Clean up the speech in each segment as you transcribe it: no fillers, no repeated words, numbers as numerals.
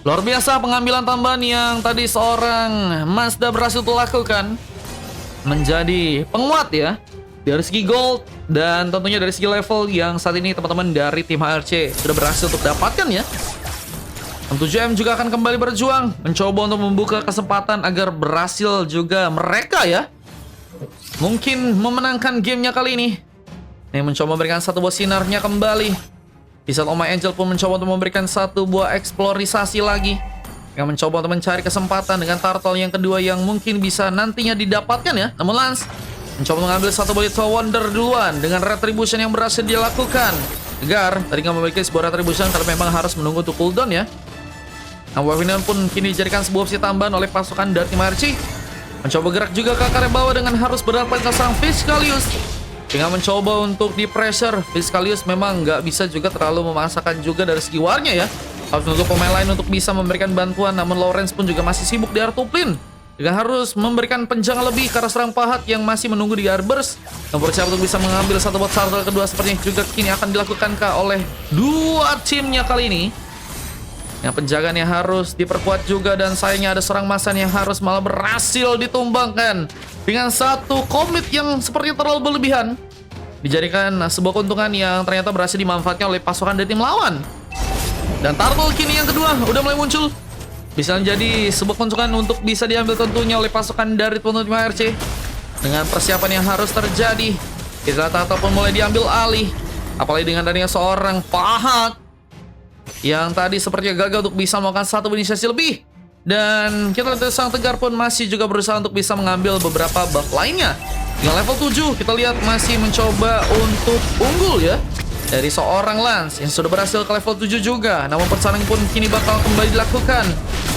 Luar biasa pengambilan tambahan yang tadi seorang Mazda berhasil lakukan. Menjadi penguat ya. Dari segi gold dan tentunya dari segi level yang saat ini teman-teman dari tim HRC sudah berhasil untuk dapatkan ya. 7M juga akan kembali berjuang. Mencoba untuk membuka kesempatan agar berhasil juga mereka ya. Mungkin memenangkan gamenya kali ini. Yang mencoba memberikan satu buah sinarnya kembali. Di saat Oh My Angel pun mencoba untuk memberikan satu buah eksplorisasi lagi. Yang mencoba untuk mencari kesempatan dengan turtle yang kedua yang mungkin bisa nantinya didapatkan ya. Namun Lance mencoba mengambil satu buah Little Wonder duluan dengan retribution yang berhasil dilakukan. Agar tadi nggak memiliki sebuah retribution karena memang harus menunggu untuk cooldown ya. Nah, weapon pun kini dijadikan sebuah opsi tambahan oleh pasukan dari tim Archie. Mencoba gerak juga ke akar bawah dengan harus berhadapan ke sang Fiskalius. Dengan mencoba untuk di pressure, Fiskalius memang nggak bisa juga terlalu memaksakan juga dari segi warnya ya. Harus menunggu pemain lain untuk bisa memberikan bantuan, namun Lawrence pun juga masih sibuk di Artuplin. Dengan harus memberikan penjang lebih ke arah serang pahat yang masih menunggu di Arbers. Yang bersiap untuk bisa mengambil satu bot turtle kedua sepertinya juga kini akan dilakukan oleh dua timnya kali ini. Yang penjagaannya harus diperkuat juga dan sayangnya ada seorang Masan yang harus malah berhasil ditumbangkan dengan satu komit yang sepertinya terlalu berlebihan. Dijadikan sebuah keuntungan yang ternyata berhasil dimanfaatkan oleh pasukan dari tim lawan. Dan turtle kini yang kedua udah mulai muncul. Bisa menjadi sebuah keuntungan untuk bisa diambil tentunya oleh pasukan dari tim HRC. Dengan persiapan yang harus terjadi, kita turtle pun mulai diambil alih. Apalagi dengan adanya seorang pahat yang tadi sepertinya gagal untuk bisa melakukan satu inisiasi lebih. Dan kita lihat sang Tegar pun masih juga berusaha untuk bisa mengambil beberapa buff lainnya. Dengan level 7 kita lihat masih mencoba untuk unggul ya. Dari seorang Lance yang sudah berhasil ke level 7 juga. Namun persaingan pun kini bakal kembali dilakukan.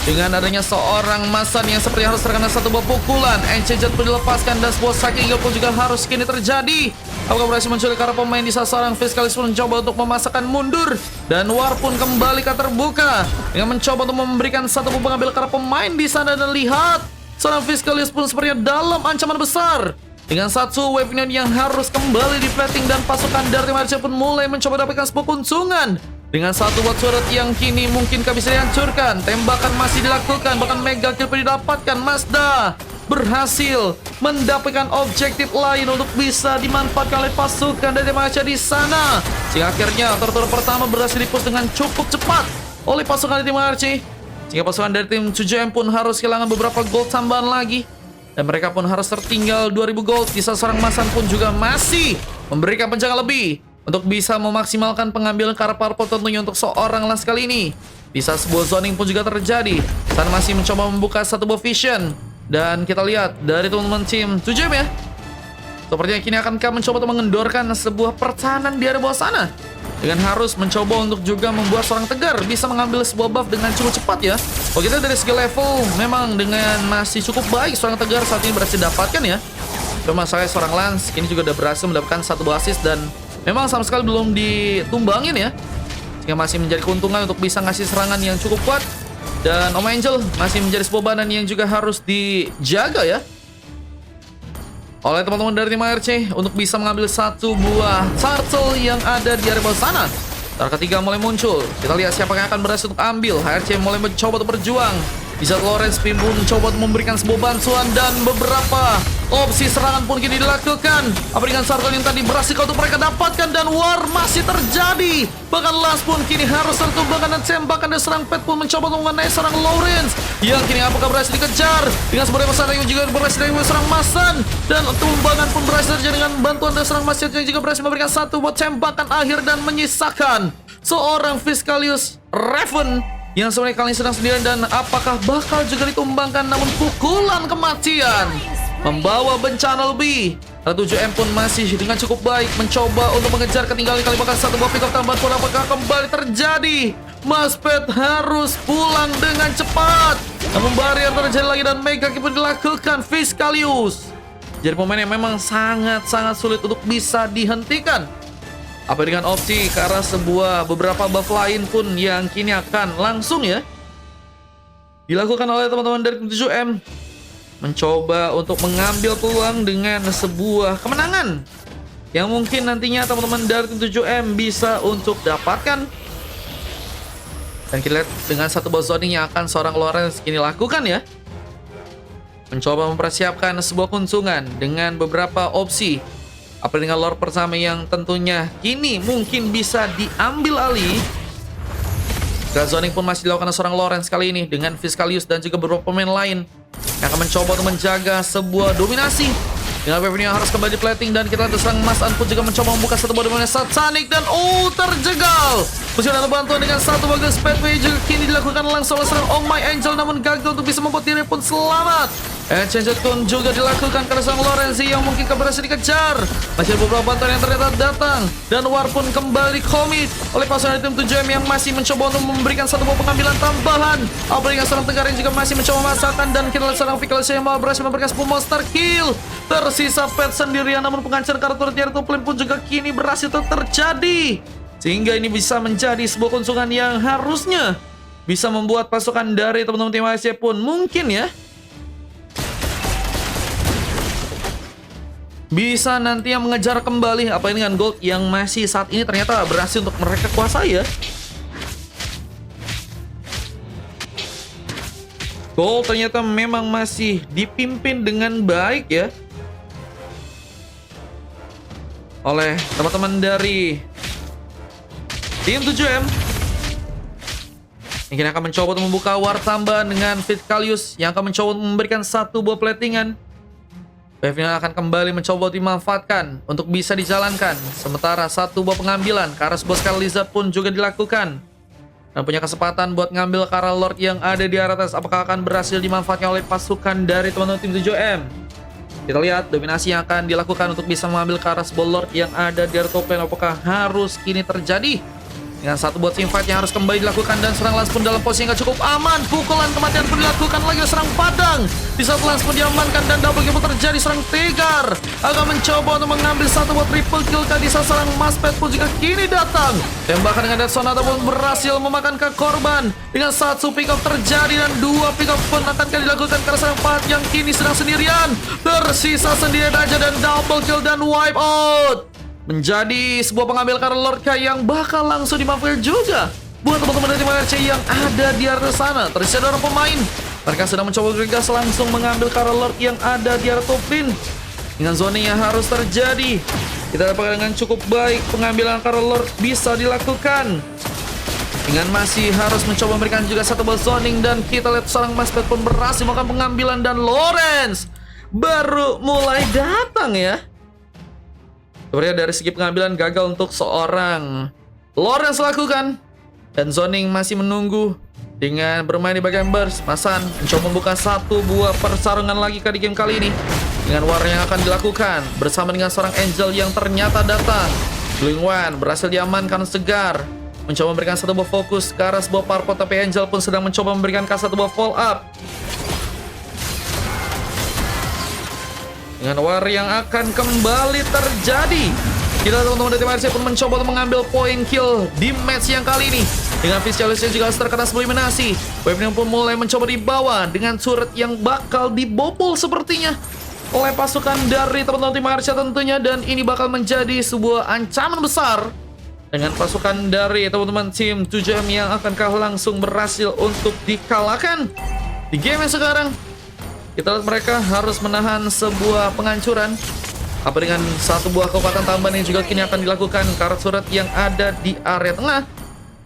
Dengan adanya seorang Masan yang seperti harus terkena satu buah pukulan. Enchant pun dilepaskan dan sebuah Psychic Heal pun juga harus kini terjadi. Apakah berhasil menculik para pemain di sasaran? Fiskalis pun mencoba untuk memasakkan mundur. Dan War pun kembali ke terbuka. Dengan mencoba untuk memberikan satu buah pengambil para pemain di sana. Dan lihat, seorang Fiskalis pun sepertinya dalam ancaman besar. Dengan satu wave yang harus kembali di plating dan pasukan dari tim Archer pun mulai mencoba dapatkan sebuah keuntungan. Dengan satu buat surat yang kini mungkin bisa dihancurkan. Tembakan masih dilakukan, bahkan mega kill pun didapatkan. Mazda berhasil mendapatkan objektif lain untuk bisa dimanfaatkan oleh pasukan dari tim Archer di sana. Sehingga akhirnya turtle pertama berhasil dipush dengan cukup cepat oleh pasukan dari tim Archer. Sehingga pasukan dari tim 7M pun harus kehilangan beberapa gold tambahan lagi. Dan mereka pun harus tertinggal 2000 gold. Kisah seorang Masan pun juga masih memberikan penjaga lebih untuk bisa memaksimalkan pengambilan karakter purple tentunya untuk seorang Lance kali ini. Bisa sebuah zoning pun juga terjadi. San masih mencoba membuka satu buah vision. Dan kita lihat dari teman-teman tim 7M ya. Sepertinya kini akan mencoba untuk mengendorkan sebuah pertahanan di area bawah sana. Dengan harus mencoba untuk juga membuat seorang Tegar bisa mengambil sebuah buff dengan cukup cepat ya. Kalau kita dari segi level memang dengan masih cukup baik seorang Tegar saat ini berhasil dapatkan ya. Cuma saya seorang Lance ini juga udah berhasil mendapatkan satu buah assist dan memang sama sekali belum ditumbangin ya. Sehingga masih menjadi keuntungan untuk bisa ngasih serangan yang cukup kuat. Dan Om Angel masih menjadi sebuah badan yang juga harus dijaga ya oleh teman-teman dari tim ARC untuk bisa mengambil satu buah turtle yang ada di area bawah sana. Tar ketiga mulai muncul. Kita lihat siapa yang akan berhasil untuk ambil. HRC mulai mencoba untuk berjuang. Bisa Lawrence pun mencoba untuk memberikan sebuah bantuan dan beberapa opsi serangan pun kini dilakukan. Apa dengan turtle yang tadi berhasil untuk mereka dapatkan dan war masih terjadi. Bahkan Lance pun kini harus tertumbangkan dan tembakan dan serang pet pun mencoba untuk mengenai serang Lawrence yang kini apakah berhasil dikejar dengan sebuah masalah yang juga berhasil dari serang Masan dan tumbangan pun berhasil terjadi dengan bantuan dari serang Masan yang juga berhasil memberikan satu buat tembakan akhir dan menyisakan seorang Fiskalius Raven yang sebenarnya kali ini sedang sendirian dan apakah bakal juga ditumbangkan namun pukulan kematian membawa bencana lebih. 7M pun masih dengan cukup baik mencoba untuk mengejar ketinggalan kali bahkan satu buah pick up tambahan pun apakah kembali terjadi. Maspet harus pulang dengan cepat. Namun barrier terjadi lagi dan mega kill pun dilakukan Fiskalius. Jadi pemain yang memang sangat-sangat sulit untuk bisa dihentikan. Apa dengan opsi ke arah sebuah beberapa buff lain pun yang kini akan langsung ya dilakukan oleh teman-teman dari 7M. Mencoba untuk mengambil peluang dengan sebuah kemenangan yang mungkin nantinya teman-teman dari 7M bisa untuk dapatkan. Dan kita lihat dengan satu buah zoning yang akan seorang Lawrence kini lakukan ya. Mencoba mempersiapkan sebuah kunjungan dengan beberapa opsi. Apa dengan Lord pertama yang tentunya kini mungkin bisa diambil alih. Dan zoning pun masih dilakukan seorang Lawrence kali ini dengan Fiskalius dan juga beberapa pemain lain yang akan mencoba untuk menjaga sebuah dominasi. Dengan Weapon yang harus kembali plating dan kita lihat serang Mas An pun juga mencoba membuka satu buah dominasi Satanik dan terjegal. Meski ada bantuan dengan satu bagian Speedway juga kini dilakukan langsung oleh serang Oh My Angel namun gagal untuk bisa membuat diri pun selamat. Exchange pun juga dilakukan karena sang Lorenzi yang mungkin berhasil dikejar. Masih ada beberapa bantuan yang ternyata datang dan War pun kembali komit oleh pasukan tim 7M yang masih mencoba untuk memberikan satu buah pengambilan tambahan. Apalagi serang Tegar yang juga masih mencoba memasakkan dan kita lihat serang Vicalis yang berhasil memberikan 10 monster kill. Tersisa Pet sendirian namun pengancar karakter tier top lane pun juga kini berhasil terjadi. Sehingga ini bisa menjadi sebuah konsungan yang harusnya bisa membuat pasukan dari teman-teman tim ASC pun mungkin ya bisa nanti yang mengejar kembali apa ini dengan gold yang masih saat ini ternyata berhasil untuk mereka kuasai ya. Gold ternyata memang masih dipimpin dengan baik ya oleh teman-teman dari tim 7M. Yang akan mencoba untuk membuka war tambahan dengan Fiskalius yang akan mencoba memberikan satu buah platingan. Wave-nya akan kembali mencoba dimanfaatkan untuk bisa dijalankan. Sementara satu buah pengambilan ke arah sebuah Sky Lizard pun juga dilakukan. Dan punya kesempatan buat ngambil ke arah Lord yang ada di arah atas. Apakah akan berhasil dimanfaatkan oleh pasukan dari teman-teman tim 7M? Kita lihat dominasi yang akan dilakukan untuk bisa mengambil ke arah sebuah Lord yang ada di arah top lane. Apakah harus kini terjadi? Dengan satu buat teamfight yang harus kembali dilakukan dan serang Lance pun dalam posisi yang cukup aman. Pukulan kematian pun dilakukan lagi serang Padang. Di saat Lance pun diamankan dan double kill pun terjadi serang Tegar. Akan mencoba untuk mengambil satu buat triple kill tadi saat serang Maspet pun juga kini datang. Tembakan dengan Death Sonata pun berhasil memakan ke korban. Dengan satu pick up terjadi dan dua pick up pun akan dilakukan karena serang Pad yang kini sedang sendirian. Tersisa sendirian aja dan double kill dan wipe out. Menjadi sebuah pengambil karena Lordka yang bakal langsung dimanfaatkan juga buat teman-teman dari MRC yang ada di area sana. Tersisa orang pemain. Mereka sedang mencoba bergegas langsung mengambil karena Lord yang ada di area top lane. Dengan zoning yang harus terjadi, kita dapat dengan cukup baik pengambilan karena Lord bisa dilakukan. Dengan masih harus mencoba memberikan juga satu ball zoning dan kita lihat seorang Maspet pun berhasil melakukan pengambilan dan Lawrence baru mulai datang ya. Sebenarnya dari segi pengambilan gagal untuk seorang Lawrence lakukan. Dan zoning masih menunggu dengan bermain di bagian burst. Masan mencoba membuka satu buah pertarungan lagi di game kali ini. Dengan war yang akan dilakukan bersama dengan seorang Angel yang ternyata datang. Glowing One berhasil diamankan Tegar. Mencoba memberikan satu buah fokus ke arah sebuah parpot. Tapi Angel pun sedang mencoba memberikan satu buah follow up. Dengan war yang akan kembali terjadi. Kita teman-teman dari tim RC pun mencoba untuk mengambil poin kill di match yang kali ini. Dengan Fiskalius yang juga terkena eliminasi. Wave pun mulai mencoba dibawa dengan turret yang bakal dibobol sepertinya oleh pasukan dari teman-teman tim RC tentunya. Dan ini bakal menjadi sebuah ancaman besar dengan pasukan dari teman-teman tim 7M yang akankah langsung berhasil untuk dikalahkan di game yang sekarang. Kita lihat mereka harus menahan sebuah penghancuran. Apa dengan satu buah kekuatan tambahan yang juga kini akan dilakukan karena turret yang ada di area tengah.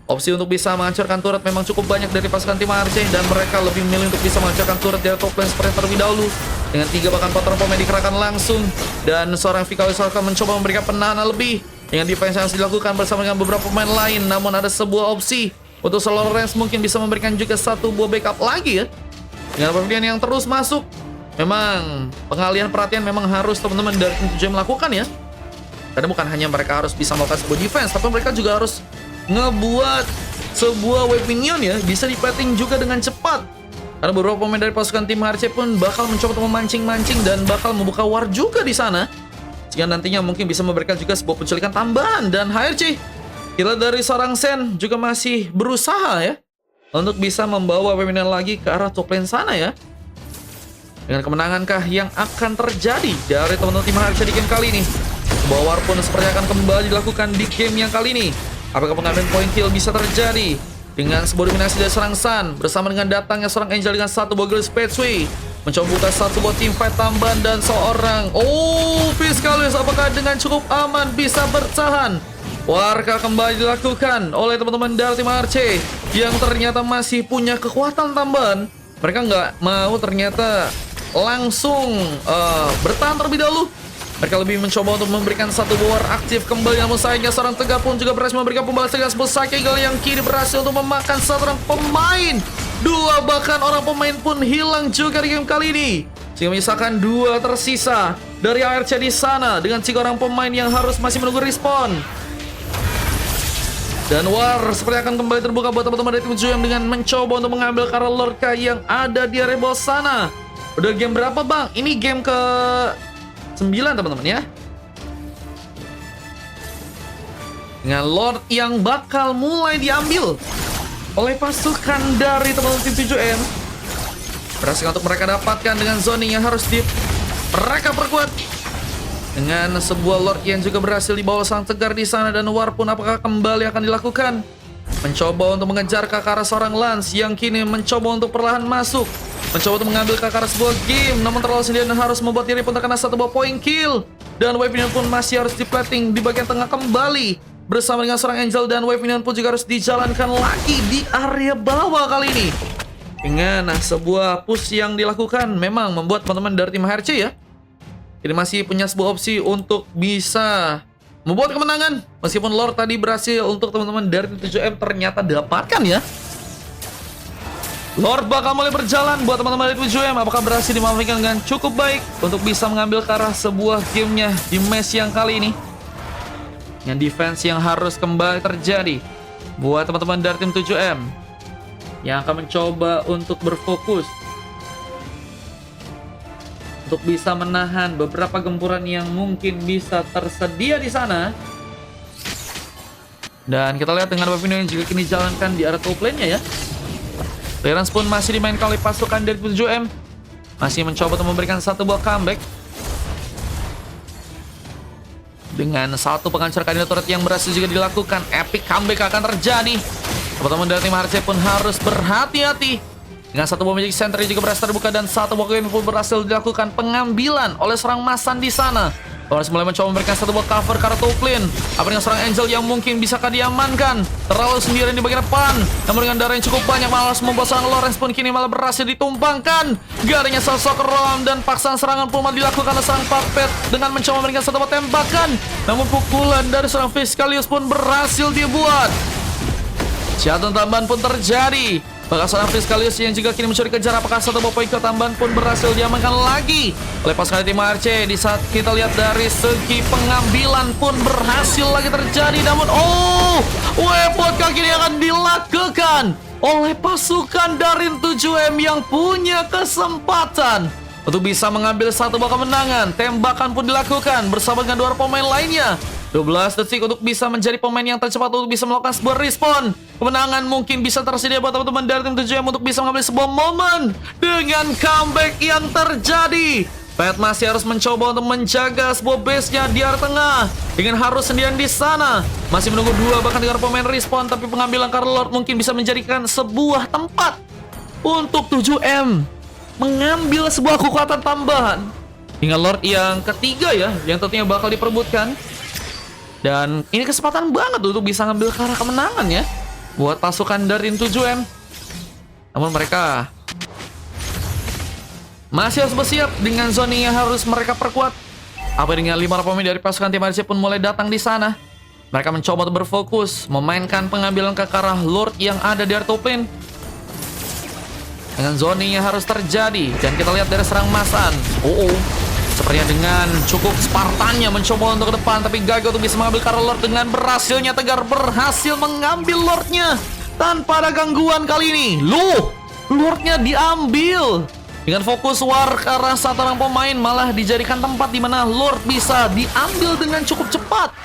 Opsi untuk bisa menghancurkan turret memang cukup banyak dari pasukan tim ARC. Dan mereka lebih memilih untuk bisa menghancurkan turret dari top lane seperti terlebih dahulu. Dengan 3 bahkan 4 orang pemain dikerahkan langsung. Dan seorang Fiskalius akan mencoba memberikan penahanan lebih. Dengan defense yang harus dilakukan bersama dengan beberapa pemain lain. Namun ada sebuah opsi untuk Lawrence mungkin bisa memberikan juga satu buah backup lagi ya. Dengan perhatian yang terus masuk. Memang pengalihan perhatian memang harus teman-teman dari tim 7M melakukan ya. Karena bukan hanya mereka harus bisa melakukan sebuah defense, tapi mereka juga harus ngebuat sebuah wave minion ya, bisa diplating juga dengan cepat. Karena beberapa pemain dari pasukan tim HRC pun bakal mencoba untuk memancing-mancing dan bakal membuka war juga di sana. Sehingga nantinya mungkin bisa memberikan juga sebuah penculikan tambahan. Dan HRC, kita dari seorang Sen juga masih berusaha ya untuk bisa membawa wave minion lagi ke arah top lane sana ya. Dengan kemenangankah yang akan terjadi dari teman-teman tim HRC di game kali ini? Sebuah war pun seperti akan kembali dilakukan di game yang kali ini. Apakah pengambilan point kill bisa terjadi? dengan sebuah dominasi dari serang Sun bersama dengan datangnya seorang Angel dengan satu buah Ghost Pathway mencoba buka satu buah team fight tambahan dan seorang Fiskalius apakah dengan cukup aman bisa bertahan. Warka kembali dilakukan oleh teman-teman dari tim ARC yang ternyata masih punya kekuatan tambahan. Mereka nggak mau ternyata langsung bertahan terlebih dahulu. Mereka lebih mencoba untuk memberikan satu war aktif kembali. Namun sayangnya seorang Tegar pun juga berhasil memberikan pembalasan tegas Besaki Eagle yang kini berhasil untuk memakan satu orang pemain. Dua bahkan orang pemain pun hilang juga di game kali ini. Sehingga menyisakan dua tersisa dari ARC di sana dengan 3 orang pemain yang harus masih menunggu respon. Dan war seperti akan kembali terbuka buat teman-teman dari tim Juyam dengan mencoba untuk mengambil Kara Lorca yang ada di area bawah sana. Udah game berapa bang? Ini game ke 9 teman-teman ya. Dengan Lord yang bakal mulai diambil oleh pasukan dari teman-teman tim 7M. Berhasil untuk mereka dapatkan dengan zoning yang harus mereka perkuat. Dengan sebuah Lord yang juga berhasil dibawa sang Tegar di sana. Dan war pun apakah kembali akan dilakukan? Mencoba untuk mengejar ke arah seorang Lance yang kini mencoba untuk perlahan masuk. Mencoba untuk mengambil ke arah sebuah game. Namun terlalu sendirian harus membuat diri pun terkena satu buah point kill. Dan Wave Minion pun masih harus diplating di bagian tengah kembali. Bersama dengan seorang Angel dan Wave Minion pun juga harus dijalankan lagi di area bawah kali ini. Dengan sebuah push yang dilakukan memang membuat teman-teman dari tim HRC ya. Ini masih punya sebuah opsi untuk bisa membuat kemenangan. Meskipun Lord tadi berhasil untuk teman-teman dari 7M ternyata dapatkan ya. Lord bakal mulai berjalan buat teman-teman dari 7M. Apakah berhasil dimanfaatkan dengan cukup baik untuk bisa mengambil ke arah sebuah gamenya di match yang kali ini. Yang defense yang harus kembali terjadi buat teman-teman dari tim 7M yang akan mencoba untuk berfokus untuk bisa menahan beberapa gempuran yang mungkin bisa tersedia di sana. Dan kita lihat dengan weapon yang juga kini dijalankan di area top lane-nya ya. Clearance pun masih dimainkan oleh pasukan dari 7M. Masih mencoba untuk memberikan satu buah comeback. Dengan satu penghancur kandidat turret yang berhasil juga dilakukan, epic comeback akan terjadi. Teman-teman dari tim HRC pun harus berhati-hati. Dengan satu buah magic center juga berhasil terbuka dan satu buah koin pun berhasil dilakukan pengambilan oleh seorang Masan di sana. Harus mulai mencoba memberikan satu buah cover ke arah top lane. Apa dengan seorang Angel yang mungkin bisakah diamankan? Terlalu sendirian di bagian depan. Namun dengan darah yang cukup banyak malah membuat seorang Lawrence pun kini malah berhasil ditumpangkan. Garingnya sosok Rom dan paksaan serangan pun malah dilakukan oleh seorang Puppet dengan mencoba memberikan satu buah tembakan. Namun pukulan dari seorang Fiskalius pun berhasil dibuat. Jatuh tambahan pun terjadi. Bahkan seorang Fiskalius yang juga kini mencuri kejar. Apakah satu buah poin tambahan pun berhasil diamankan lagi oleh pasukan tim ARC. Di saat kita lihat dari segi pengambilan pun berhasil lagi terjadi. Namun weapon kaki ini akan dilakukan oleh pasukan dari 7M yang punya kesempatan untuk bisa mengambil satu buah kemenangan. Tembakan pun dilakukan bersama dengan 2 pemain lainnya. 12 detik untuk bisa menjadi pemain yang tercepat untuk bisa melakukan sebuah respon. Kemenangan mungkin bisa tersedia buat teman-teman dari tim 7M untuk bisa mengambil sebuah momen dengan comeback yang terjadi. Pet masih harus mencoba untuk menjaga sebuah base-nya di area tengah dengan harus sendirian di sana. Masih menunggu 2 bahkan dengan pemain respon, tapi pengambilan Kara Lord mungkin bisa menjadikan sebuah tempat untuk 7M mengambil sebuah kekuatan tambahan. Hingga Lord yang ketiga ya, yang tentunya bakal diperebutkan. Dan ini kesempatan banget untuk bisa ngambil ke arah kemenangan ya buat pasukan dari 7M. Namun mereka masih harus bersiap dengan zoning yang harus mereka perkuat. Apa dengan 5 pemain dari pasukan tim ARC pun mulai datang di sana. Mereka mencoba untuk berfokus memainkan pengambilan ke arah Lord yang ada di area top lane. Dengan zoning yang harus terjadi. Dan kita lihat dari serang Masan. Sepertinya dengan cukup Spartannya mencoba untuk ke depan, tapi gagal untuk bisa mengambil Kara Lord. Dengan berhasilnya Tegar berhasil mengambil Lordnya tanpa ada gangguan kali ini. Lordnya diambil. Dengan fokus war ke arah satu orang pemain malah dijadikan tempat di mana Lord bisa diambil dengan cukup cepat.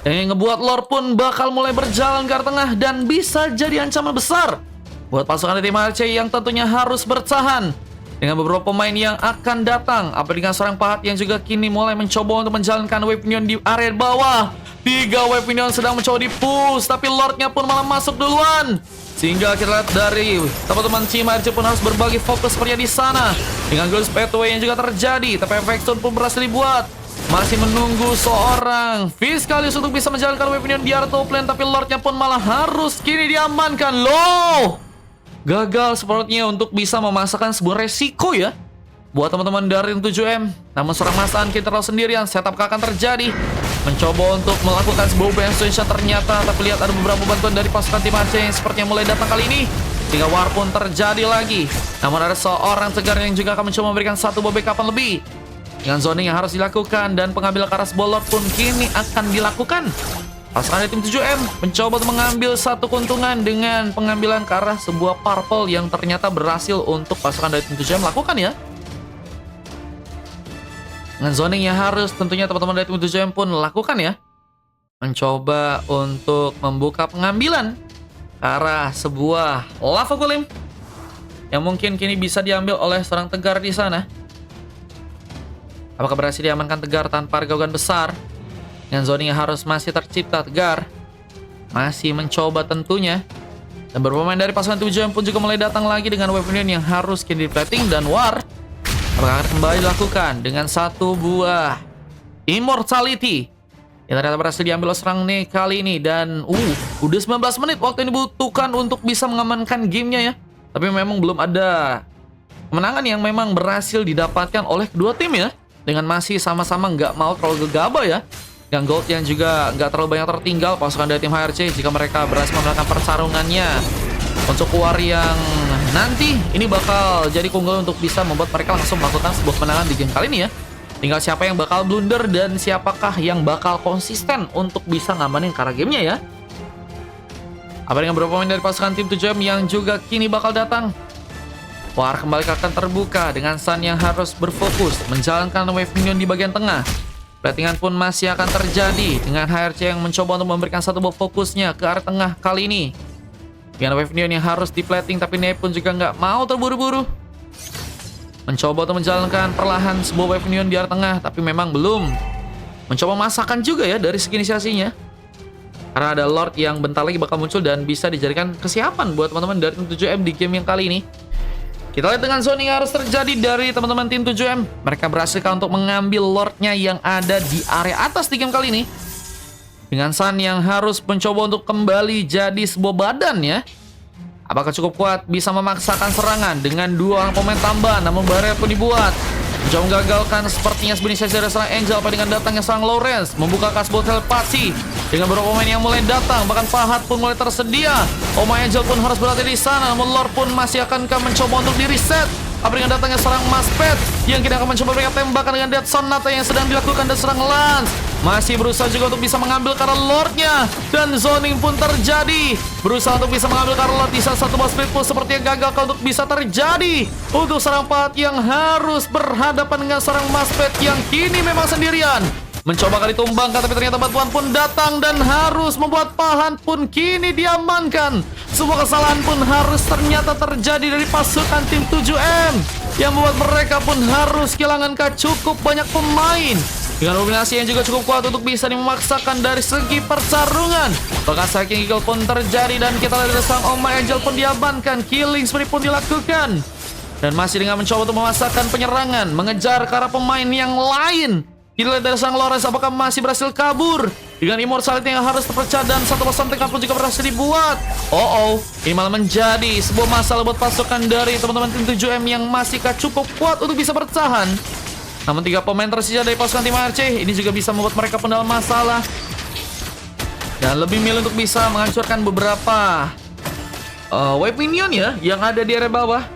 Yang ngebuat Lord pun bakal mulai berjalan ke arah tengah dan bisa jadi ancaman besar buat pasukan tim ARC yang tentunya harus bertahan dengan beberapa pemain yang akan datang. Apa dengan seorang Pahat yang juga kini mulai mencoba untuk menjalankan Wave Minion di area bawah. 3 Wave Minion sedang mencoba di-push, tapi Lordnya pun malah masuk duluan. Sehingga kita lihat dari teman-teman Team ARC pun harus berbagi fokus sepertinya di sana. Dengan Ghost Pathway yang juga terjadi, tapi efek stun pun berhasil dibuat. Masih menunggu seorang Fiskalius untuk bisa menjalankan weapon di area top lane, tapi Lordnya pun malah harus kini diamankan. Loh, gagal sepertinya untuk bisa memasakkan sebuah resiko ya buat teman-teman dari 7M. Namun seorang Mas Anki terlalu sendirian, setup akan terjadi. Mencoba untuk melakukan sebuah open station ternyata, tapi lihat ada beberapa bantuan dari pasukan tim Aceh yang sepertinya mulai datang kali ini. Hingga war pun terjadi lagi. Namun ada seorang Tegar yang juga akan mencoba memberikan satu bobek kapan lebih. Dengan zoning yang harus dilakukan dan pengambil karas bolor pun kini akan dilakukan. Pasukan dari tim 7M mencoba untuk mengambil satu keuntungan dengan pengambilan ke arah sebuah purple yang ternyata berhasil untuk pasukan dari tim 7M lakukan ya. Dengan zoning yang harus tentunya teman-teman dari tim 7M pun lakukan ya. Mencoba untuk membuka pengambilan ke arah sebuah lava golem yang mungkin kini bisa diambil oleh seorang Tegar di sana. Apakah berhasil diamankan Tegar tanpa gangguan besar? Dengan zoning yang harus masih tercipta, Tegar masih mencoba tentunya. Dan beberapa pemain dari pasukan 7M pun juga mulai datang lagi dengan weapon yang harus kini di-plating dan war. Apakah akan kembali dilakukan dengan satu buah Immortality yang ternyata berhasil diambil oleh serang nih kali ini. Dan udah 19 menit waktu yang dibutuhkan untuk bisa mengamankan gamenya ya. Tapi memang belum ada kemenangan yang memang berhasil didapatkan oleh kedua tim ya. Dengan masih sama-sama nggak mau terlalu gegabah ya. Yang gold yang juga nggak terlalu banyak tertinggal pasukan dari tim HRC jika mereka berhasil memenangkan pertarungannya. Untuk war yang nanti ini bakal jadi keunggulan untuk bisa membuat mereka langsung melakukan sebuah kemenangan di game kali ini ya. Tinggal siapa yang bakal blunder dan siapakah yang bakal konsisten untuk bisa ngamanin cara gamenya ya. Apa dengan beberapa pemain dari pasukan tim 7M yang juga kini bakal datang? War kembali akan terbuka dengan Sun yang harus berfokus menjalankan wave minion di bagian tengah. Platingan pun masih akan terjadi dengan HRC yang mencoba untuk memberikan satu buah fokusnya ke arah tengah kali ini. Dengan wave minion yang harus di-plating, tapi Nep pun juga nggak mau terburu-buru. Mencoba untuk menjalankan perlahan sebuah wave minion di arah tengah, tapi memang belum. Mencoba masakan juga ya dari segi inisiasinya. Karena ada Lord yang bentar lagi bakal muncul dan bisa dijadikan kesiapan buat teman-teman dari tim 7M di game yang kali ini. Kita lihat dengan zoning yang harus terjadi dari teman-teman tim 7M. Mereka berhasil untuk mengambil Lordnya yang ada di area atas di game kali ini. Dengan Sun yang harus mencoba untuk kembali jadi sebuah badan ya. Apakah cukup kuat bisa memaksakan serangan dengan dua orang pemain tambahan, namun barrier pun dibuat. Mencoba menggagalkan sepertinya sebenarnya dari seorang Angel pada dengan datangnya seorang Lawrence. Membuka kasbot telepati dengan beberapa pemain yang mulai datang, bahkan Fahad pun mulai tersedia. Oma Angel pun harus berada di sana, namun Lord pun masih akan mencoba untuk di-reset. Apa dengan datangnya seorang Maspet yang kita akan mencoba berikan tembakan dengan Dead Sonata yang sedang dilakukan, dan serang Lance masih berusaha juga untuk bisa mengambil karena Lordnya, dan zoning pun terjadi. Berusaha untuk bisa mengambil karena Lord di salah satu bus split pun sepertinya gagal untuk bisa terjadi. Untuk serang Fahad yang harus berhadapan dengan serang Maspet yang kini memang sendirian. Mencoba kali tumbangkan, tapi ternyata bantuan pun datang dan harus membuat Pahan pun kini diamankan. Sebuah kesalahan pun harus ternyata terjadi dari pasukan tim 7M yang membuat mereka pun harus kehilangan cukup banyak pemain. Dengan dominasi yang juga cukup kuat untuk bisa dimemaksakan dari segi pertarungan. Bahkan Psychic Eagle pun terjadi dan kita lihat dari sang Oma Angel pun diamankan. Killing spree pun dilakukan. Dan masih dengan mencoba untuk memasakkan penyerangan, mengejar ke arah pemain yang lain. Kita lihat dari sang Lawrence apakah masih berhasil kabur dengan Immortality yang harus terpecah, dan satu pasang tingkat pun juga berhasil dibuat. Ini malah menjadi sebuah masalah buat pasukan dari teman-teman tim 7M yang masih cukup kuat untuk bisa bertahan. Namun 3 pemain tersisa dari pasukan tim ARC ini juga bisa membuat mereka pun dalam masalah. Dan lebih milih untuk bisa menghancurkan beberapa wave minion ya yang ada di area bawah,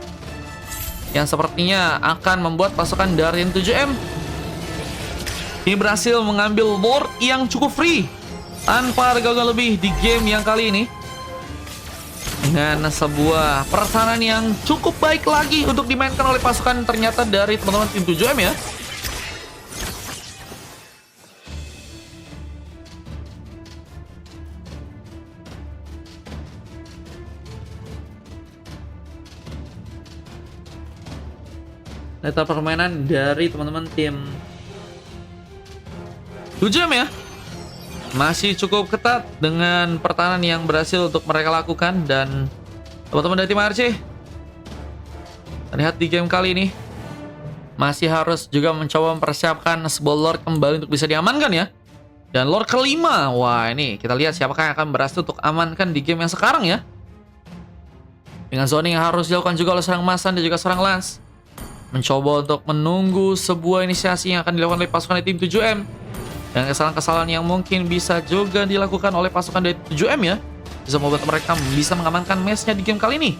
yang sepertinya akan membuat pasukan dari tim 7M ini berhasil mengambil Lord yang cukup free tanpa ada gangguan lebih di game yang kali ini. Dengan sebuah pertahanan yang cukup baik lagi untuk dimainkan oleh pasukan ternyata dari teman-teman tim 7M ya. Lihat permainan dari teman-teman tim 7M ya. Masih cukup ketat dengan pertahanan yang berhasil untuk mereka lakukan, dan Teman-teman dari tim ARC, terlihat di game kali ini masih harus juga mencoba mempersiapkan sebuah Lord kembali untuk bisa diamankan ya. Dan Lord kelima, wah ini kita lihat siapakah yang akan berhasil untuk amankan di game yang sekarang ya. Dengan zoning yang harus dilakukan juga oleh seorang Masan dan juga seorang Lance. Mencoba untuk menunggu sebuah inisiasi yang akan dilakukan oleh pasukan dari tim 7M. Dan kesalahan-kesalahan yang mungkin bisa juga dilakukan oleh pasukan dari 7M ya, bisa membuat mereka bisa mengamankan match-nya di game kali ini.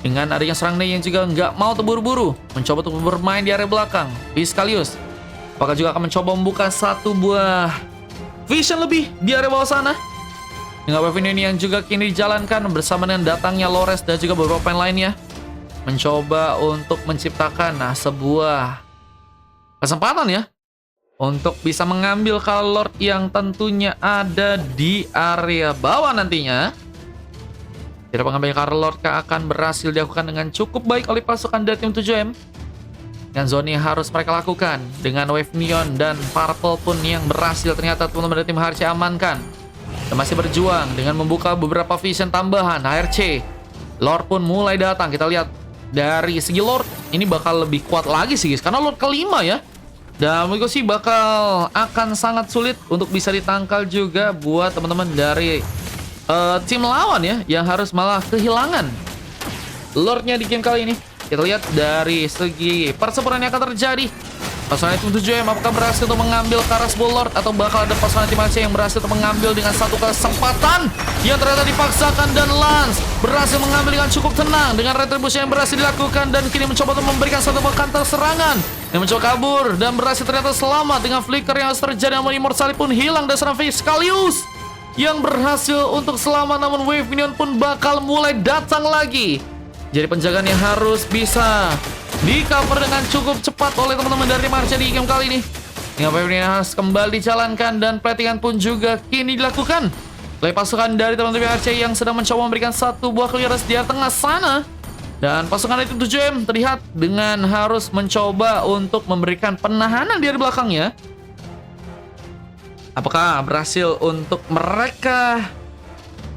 Dengan adanya serang Ney yang juga nggak mau terburu-buru, mencoba untuk bermain di area belakang. Fiskalius, apakah juga akan mencoba membuka satu buah vision lebih di area bawah sana? Dengan weapon ini yang juga kini dijalankan bersama dengan datangnya Lores dan juga beberapa pemain lainnya, mencoba untuk menciptakan sebuah kesempatan ya untuk bisa mengambil Lord yang tentunya ada di area bawah nantinya. Tidak pengambil Lord akan berhasil dilakukan dengan cukup baik oleh pasukan dari tim 7M. Dan zone yang harus mereka lakukan dengan Wave Neon dan Purple pun yang berhasil ternyata teman-teman dari tim HRC amankan. Dan masih berjuang dengan membuka beberapa vision tambahan HRC. Lord pun mulai datang. Kita lihat dari segi Lord ini bakal lebih kuat lagi sih guys, karena Lord kelima ya. Dan menurutku sih bakal akan sangat sulit untuk bisa ditangkal juga buat teman-teman dari tim lawan ya, yang harus malah kehilangan Lordnya di game kali ini. Kita lihat dari segi persepuran yang akan terjadi. Pasukan tim 7M apakah berhasil untuk mengambil ke arah sebuah Lord, atau bakal ada pasukan tim Aceh yang berhasil untuk mengambil dengan satu kesempatan yang ternyata dipaksakan, dan Lance berhasil mengambil dengan cukup tenang dengan retribusi yang berhasil dilakukan, dan kini mencoba untuk memberikan satu counter serangan yang mencoba kabur dan berhasil ternyata selamat dengan flicker yang harus terjadi, namun Immortali pun hilang dan serang Fiskalius yang berhasil untuk selamat, namun Wave Minion pun bakal mulai datang lagi. Jadi penjagaan yang harus bisa di-cover dengan cukup cepat oleh teman-teman dari Marcha di game kali ini. Yang Wave Minion harus kembali dijalankan, dan platingan pun juga kini dilakukan oleh pasukan dari teman-teman Marcha yang sedang mencoba memberikan satu buah clearance di tengah sana. Dan pasukan dari 7M terlihat dengan harus mencoba untuk memberikan penahanan di belakangnya. Apakah berhasil untuk mereka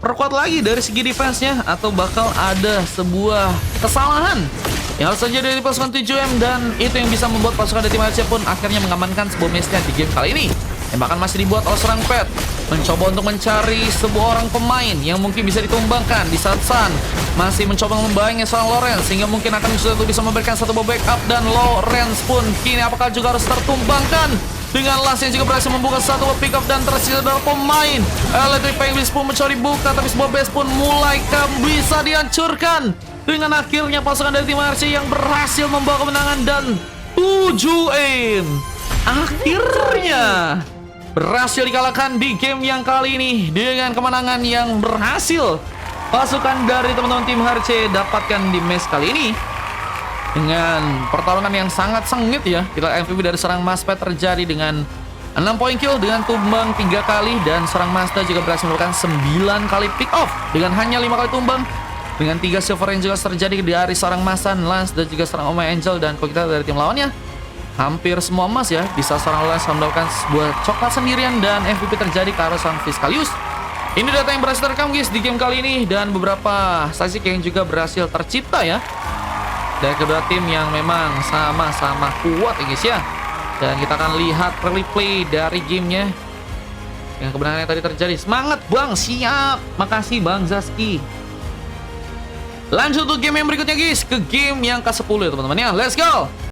perkuat lagi dari segi defense-nya, atau bakal ada sebuah kesalahan yang harus saja dari pasukan 7M, dan itu yang bisa membuat pasukan dari tim Aceh pun akhirnya mengamankan sebuah match-nya di game kali ini. Yang bahkan masih dibuat oleh seorang Pet mencoba untuk mencari sebuah orang pemain yang mungkin bisa ditumbangkan di saat Sun masih mencoba membayangnya seorang Lawrence, sehingga mungkin akan bisa memberikan satu backup, dan Lawrence pun kini apakah juga harus tertumbangkan dengan Lance yang juga berhasil membuka satu pick up, dan tersisa adalah pemain Electric Penguins pun mencoba dibuka, tapi sebuah base pun mulai bisa dihancurkan dengan akhirnya pasukan dari tim RC yang berhasil membawa kemenangan, dan 7M akhirnya berhasil dikalahkan di game yang kali ini dengan kemenangan yang berhasil pasukan dari teman-teman tim HRC dapatkan di match kali ini. Dengan pertarungan yang sangat sengit ya, kita MVP dari serang Maspet terjadi dengan 6 poin kill dengan tumbang 3 kali, dan serang Master juga berhasil melakukan 9 kali pick off dengan hanya 5 kali tumbang, dengan 3 silver yang juga terjadi dari serang Masan, Lance, dan juga serang Omai Angel. Dan kalau kita dari tim lawannya hampir semua emas ya, bisa serang Lance mendapatkan sebuah coklat sendirian, dan MVP terjadi ke arah sang Fiskalius. Ini data yang berhasil terekam guys di game kali ini, dan beberapa statistik yang juga berhasil tercipta ya dari kedua tim yang memang sama-sama kuat ya guys ya. Dan kita akan lihat replay dari gamenya yang kebenarannya tadi terjadi. Semangat bang, siap. Makasih bang Zaski. Lanjut untuk game yang berikutnya guys, ke game yang ke-10 ya teman-teman ya. Let's go.